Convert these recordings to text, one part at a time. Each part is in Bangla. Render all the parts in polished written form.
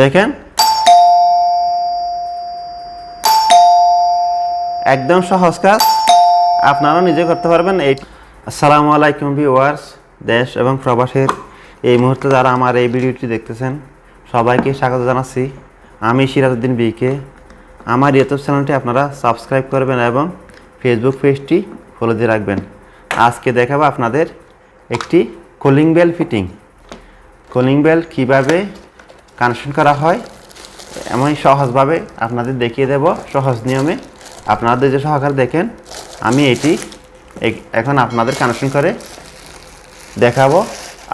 দেখেন একদম সহজ কাজ, আপনারাও নিজে করতে পারবেন। আসসালামু আলাইকুম ভিউয়ার্স, দেশ এবং প্রবাসের এই মুহূর্তে যারা আমার এই ভিডিওটি দেখতেছেন সবাইকে স্বাগত জানাচ্ছি। আমি সিরাজ উদ্দিন বিকে। আমার ইউটিউব চ্যানেলটি আপনারা সাবস্ক্রাইব করবেন এবং ফেসবুক পেজটি ফলো দিয়ে রাখবেন। আজকে দেখাবো আপনাদের একটি calling bell fitting. Calling bell কীভাবে কানেকশন করা হয় এমন সহজভাবে আপনাদের দেখিয়ে দেব, সহজ নিয়মে। আপনাদের যে সহকারে দেখেন, আমি এটি এখন আপনাদের কানেকশন করে দেখাবো।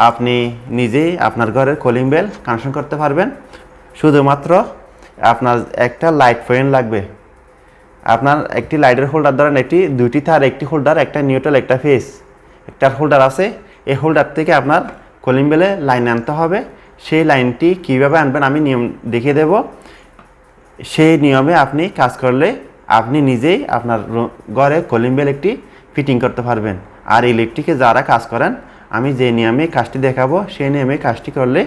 আপনি নিজেই আপনার ঘরের কলিং বেল কানেকশন করতে পারবেন। শুধুমাত্র আপনার একটা লাইট ফ্যান লাগবে। আপনার একটি লাইটের হোল্ডার ধরেন, এটি দুটি তার, একটি হোল্ডার, একটা নিউট্রাল, একটা ফেস, একটা হোল্ডার আছে। এই হোল্ডার থেকে আপনার কলিং বেলে লাইন আনতে হবে। সেই লাইনটি কীভাবে আনবেন আমি নিয়ম দেখিয়ে দেব। সেই নিয়মে আপনি কাজ করলে আপনি নিজেই আপনার ঘরে কলিং বেল একটি ফিটিং করতে পারবেন। আর ইলেকট্রিকে যারা কাজ করেন, আমি যে নিয়মে কাজটি দেখাবো সেই নিয়মে কাজটি করলে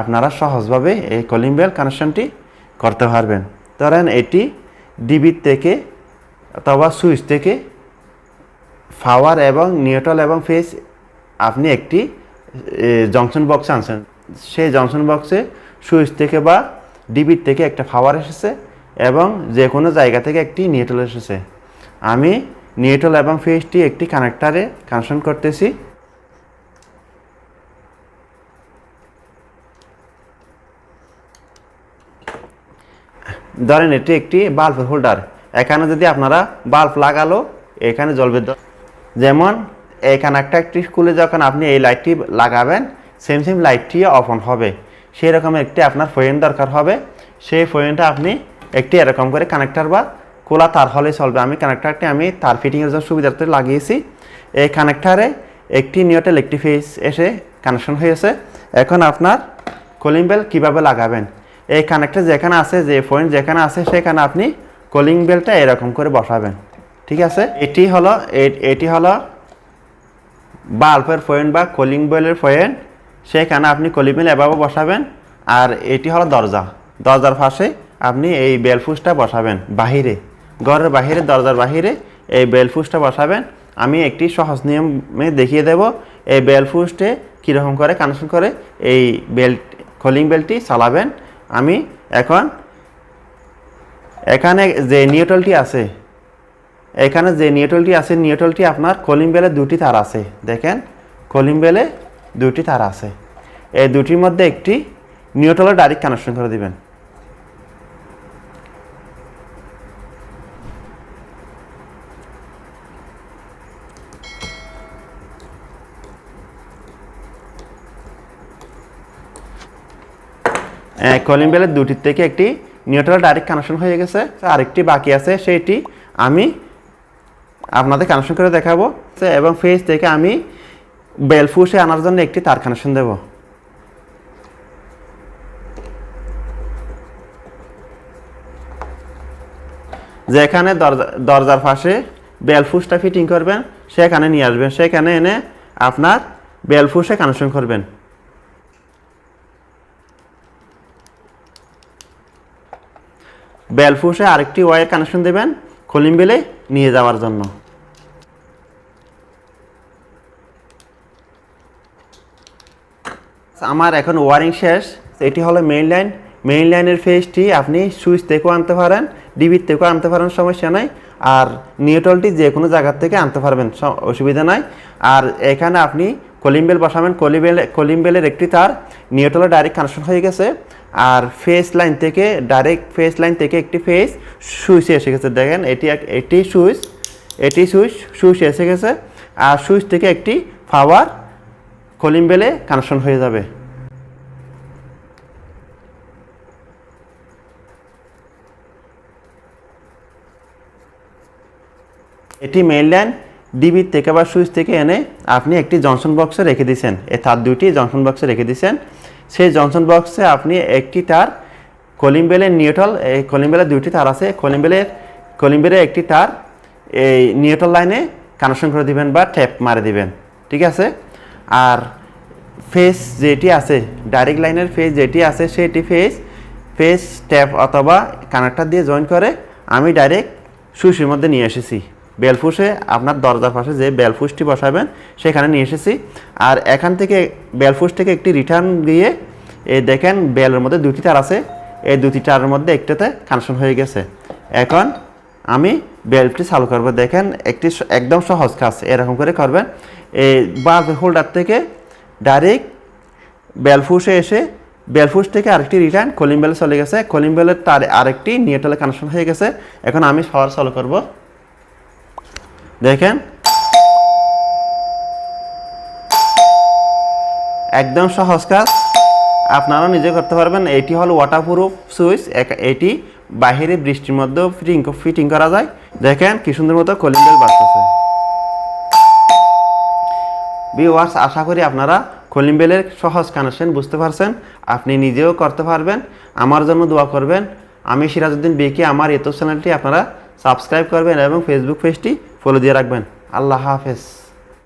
আপনারা সহজভাবে এই কলিং বেল কানেকশনটি করতে পারবেন। ধরেন এটি ডিবির থেকে অথবা সুইচ থেকে পাওয়ার এবং নিউট্রাল এবং ফেজ আপনি একটি জংশন বক্স আনছেন। সেই জংশন বক্সে সুইচ থেকে বা ডিবির থেকে একটা পাওয়ার এসেছে এবং যে কোনো জায়গা থেকে একটি নিউট্রাল এসেছে। আমি নিউট্রাল এবং ফেজটি একটি কানেক্টারে কানেকশন করতেছি। ধরেন এটি একটি বাল্ব হোল্ডার। এখানে যদি আপনারা বাল্ব লাগালো এখানে জ্বলবে। যেমন এই কানেক্টার একটি খুলে যখন আপনি এই লাইটটি লাগাবেন, সেম লাইটটি অফ অন হবে। সেই রকম একটি আপনার ফ্যান দরকার হবে। সেই ফ্যানটা আপনি একটি এরকম করে কানেক্টার বা খোলা তার হলে চলবে। আমি কানেক্টারটি তার ফিটিংয়ের জন্য সুবিধার্থে লাগিয়েছি। এই কানেক্টারে একটি নিউট্রাল একটি ফেজ এসে কানেকশন হয়েছে। এখন আপনার কলিং বেল কীভাবে লাগাবেন, এই কানেক্টার যেখানে আছে, যে পয়েন্ট যেখানে আছে সেখানে আপনি কলিং বেলটা এরকম করে বসাবেন। ঠিক আছে, এটি হলো বাল্বের পয়েন্ট বা কলিং বেলের পয়েন্ট। সেখানে আপনি কলিং বেল এভাবে বসাবেন। আর এটি হলো দরজার পাশে আপনি এই বেল ফুসটা বসাবেন। বাহিরে, ঘরের বাহিরে, দরজার বাহিরে এই বেল ফুসটা বসাবেন। আমি একটি সহজ নিয়মে দেখিয়ে দেব এই বেল ফুসটে কীরকম করে কানেকশন করে এই কলিং বেলটি চালাবেন। আমি এখন এখানে যে নিউট্রালটি আছে, নিউট্রালটি আপনার কলিং বেলে দুটি তার আছে। দেখেন কলিং বেলে দুটি তার আছে। এই দুটির মধ্যে একটি নিউট্রালে ডাইরেক্ট কানেকশন করে দিবেন। কলিং বেলের দুটির থেকে একটি নিউট্রাল ডাইরেক্ট কানেকশন হয়ে গেছে। আরেকটি বাকি আছে, সেইটি আমি আপনাদের কানেকশন করে দেখাবো। এবং ফেজ থেকে আমি বেল ফুসে আনার জন্য একটি তার কানেকশন দেব। যেখানে দরজার পাশে বেল ফুসটা ফিটিং করবেন সেখানে নিয়ে আসবেন। সেখানে এনে আপনার বেল ফুসে কানেকশন করবেন। বেল ফুসে আরেকটি ওয়্যার কানেকশন দেবেন কলিং বেলে নিয়ে যাওয়ার জন্য। আমার এখন ওয়ারিং শেষ। এটি হলো মেইন লাইন। মেইন লাইনের ফেজটি আপনি সুইচ থেকেও আনতে পারেন, ডিবির থেকেও আনতে পারেন, সমস্যা নাই। আর নিউট্রালটি যে কোনো জায়গার থেকে আনতে পারবেন, অসুবিধা নাই। আর এখানে আপনি কলিং বেল বসাবেন। কলিং বেলের একটি তার নিউট্রালে ডাইরেক্ট কানেকশন হয়ে গেছে। আর ফেজ লাইন থেকে একটি ফেজ সুইচে এসে গেছে। দেখেন এটি সুইচ এসে গেছে। আর সুইচ থেকে একটি পাওয়ার কলিং বেলে কানেকশন হয়ে যাবে। এটি মেইন লাইন। ডিবির থেকে বা সুইচ থেকে এনে আপনি একটি জংশন বক্সে রেখে দিয়েছেন। এই তার দুটি জংশন বক্সে রেখে দিয়েছেন। সেই জংশন বক্সে আপনি একটি তার কলিং বেলের নিউট্রাল, এই কলিং বেলের দুটি তার আছে, কলিং বেলের একটি তার এই নিউট্রাল লাইনে কানেকশন করে দিবেন বা ট্যাপ মারে দিবেন। ঠিক আছে। আর ফেজ যেটি আছে, ডাইরেক্ট লাইনের ফেজ যেটি আছে, সেটি ফেজ ফেস ট্যাপ অথবা কানেক্টর দিয়ে জয়েন করে আমি ডাইরেক্ট সুইচের মধ্যে নিয়ে এসেছি। বেলফুসে আপনার দরজার পাশে যে বেলফুসটি বসাবেন সেখানে নিয়ে এসেছি। আর এখান থেকে বেলফুস থেকে একটি রিটার্ন দিয়ে এই দেখেন বেলের মধ্যে দুটি তার আছে, এই দুটি তারের মধ্যে একটাতে কানেকশন হয়ে গেছে। এখন আমি বেলটি চালু করবো। দেখেন একটি একদম সহজ কাজ, এরকম করে করবেন। এই বাল্ব হোল্ডার থেকে ডাইরেক্ট বেলফুসে এসে বেলফুস থেকে আরেকটি রিটার্ন কলিং বেলে চলে গেছে, কলিং বেলের তার আরেকটি নিউট্রালে কানেকশন হয়ে গেছে। এখন আমি পাওয়ার চালু করব। দেখেন একদম সহজ কাজ, আপনারাও নিজে করতে পারবেন। এটি হলো ওয়াটারপ্রুফ সুইচ, এটি বাহিরে বৃষ্টির মধ্যেও ফিটিং করা যায়। দেখেন কি সুন্দর মতো কলিং বেল বাজতেছে। ভিউয়ার্স, আশা করি আপনারা কলিং বেলের সহজ কানেকশন বুঝতে পারছেন, আপনি নিজেও করতে পারবেন। আমার জন্য দোয়া করবেন। আমি সিরাজ উদ্দিন বিকি, আমার ইউটিউব চ্যানেলটি আপনারা সাবস্ক্রাইব করবেন এবং ফেসবুক পেজটি ফলো দিয়ে রাখবেন। আল্লাহ হাফেজ।